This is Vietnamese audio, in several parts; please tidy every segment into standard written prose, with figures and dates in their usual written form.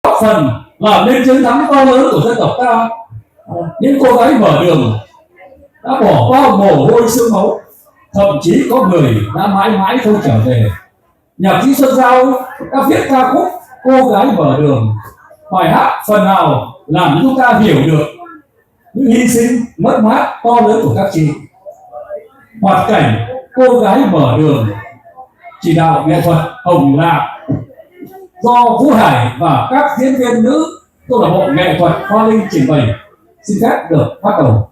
góp phần làm nên chiến thắng to lớn của dân tộc ta. Những cô gái mở đường đã bỏ bao mồ hôi xương máu, thậm chí có người đã mãi mãi không trở về. Nhạc sĩ Xuân Giao đã viết ca khúc Cô Gái Mở Đường. Bài hát phần nào làm cho chúng ta hiểu được những hy sinh mất mát to lớn của các chị. Hoạt cảnh Cô Gái Mở Đường, chỉ đạo nghệ thuật Hồng Lạc do Vũ Hải và các diễn viên nữ câu lạc bộ nghệ thuật Hoa Linh trình bày. Xin phép được bắt đầu.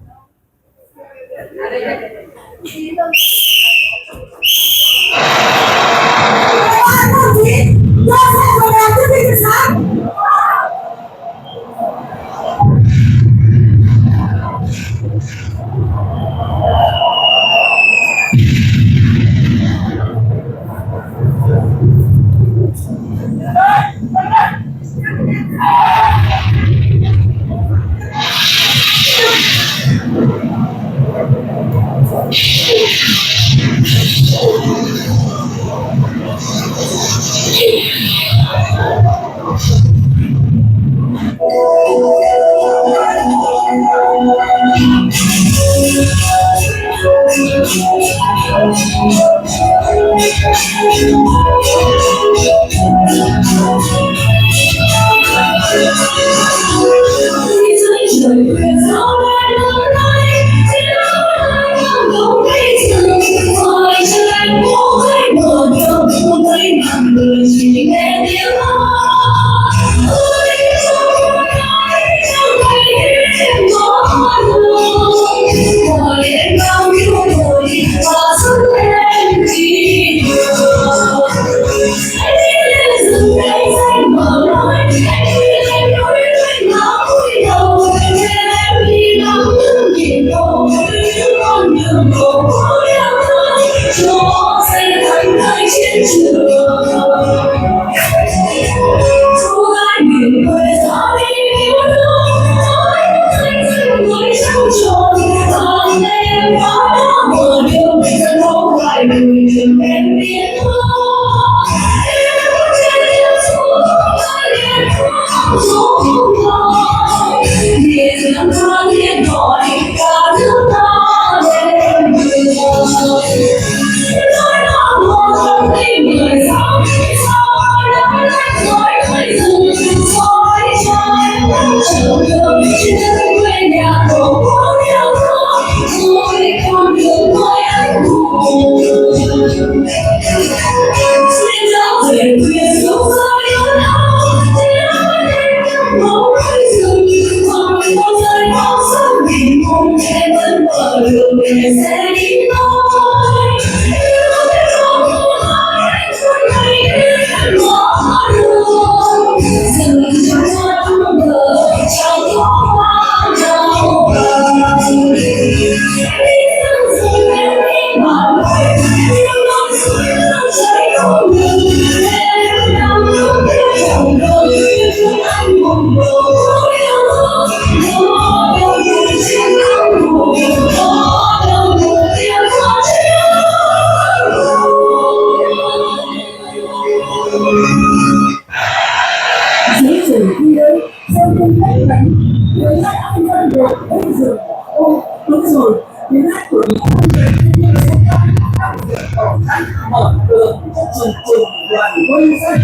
Mở đường cho trường trường đoàn quân dân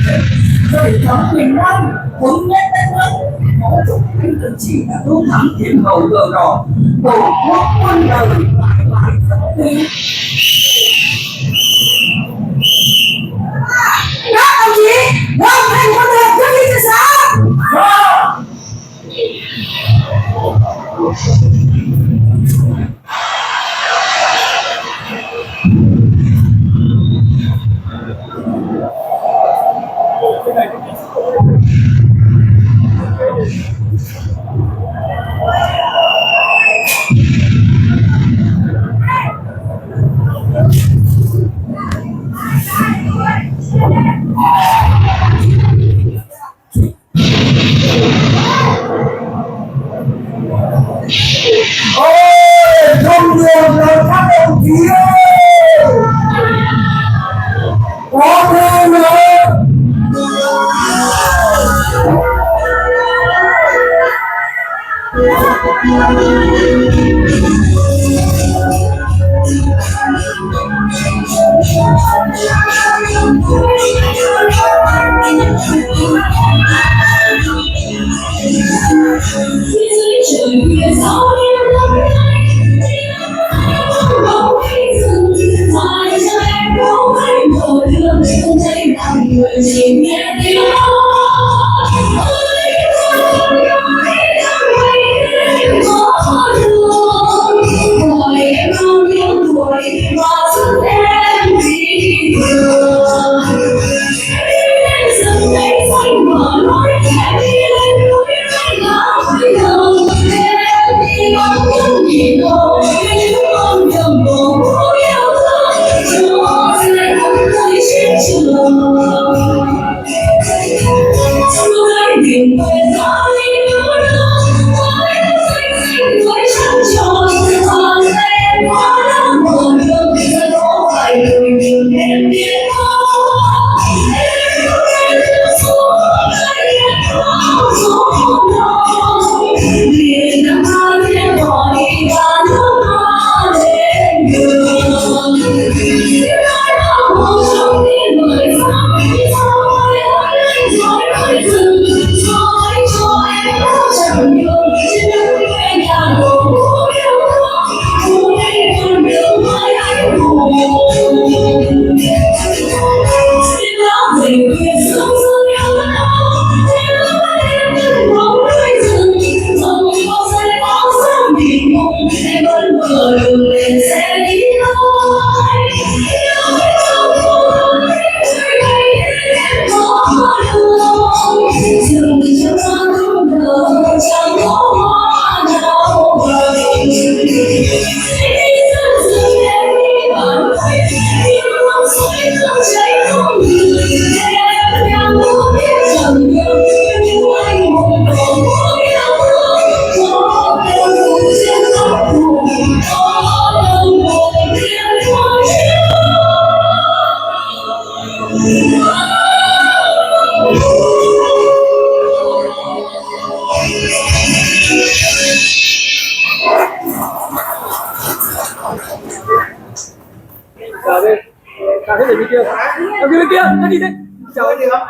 dậy thắng bình an thống nhất đất nước. Có chúc anh từng chỉ là đô thắng thiên hầu cờ đỏ, tổ quốc quân đời mãi mãi rất tin. Các đồng chí hoàn thành con đường quyết định từ xã. Trời khuya gió đêm lắm bóng cây rừng ngoài cho em có thấy một đường không thấy nào người chỉ nghe tiếng hỏi em bao nhiêu tuổi mà sức em vì vừa dừng đây xanh mở nói em đi lên núi lại đầu em đi ngắm những nhìn hồ con đường bồ yêu thương cho sẽ không thấy chiến trường lúc ấy nhìn về ta đi nữa với trăng tròn còn em quá lắm buồn thương sẽ có phải người nhìn em biết liền nằm hai tiếng gọi và nước mắt lên đường một trong những người rồi dừng cho em chẳng nhường trên quê nhà hồ yêu thương đây con đường với anh hùng xin lắng về quyền sống dương yêu bóng cây rừng dòng có say bóng sông biển mùng em vẫn mở đường lên xe đi thôi dừng cho con đường chẳng có hoa nào vời dừng em đi bằng yêu không say không cháy không ngừng em đang muốn biết chẳng nhớ nhưng anh hùng còn muốn yêu thương có em cùng trên tóc cùng có đồng hồn thiên hoa Chào thế bên kia. Ở bên kia, nó đi đây. Chào anh đi không?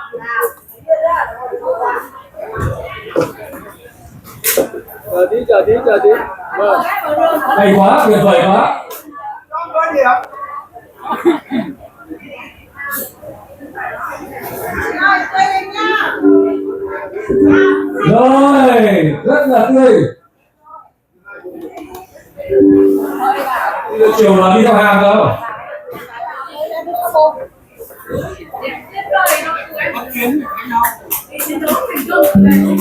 Chờ tí. Vâng. Hay quá, tuyệt vời quá. Có gì không? Rồi, rất là tươi. Chiều là đi theo hàng đâu? Tiếp lời nó cười.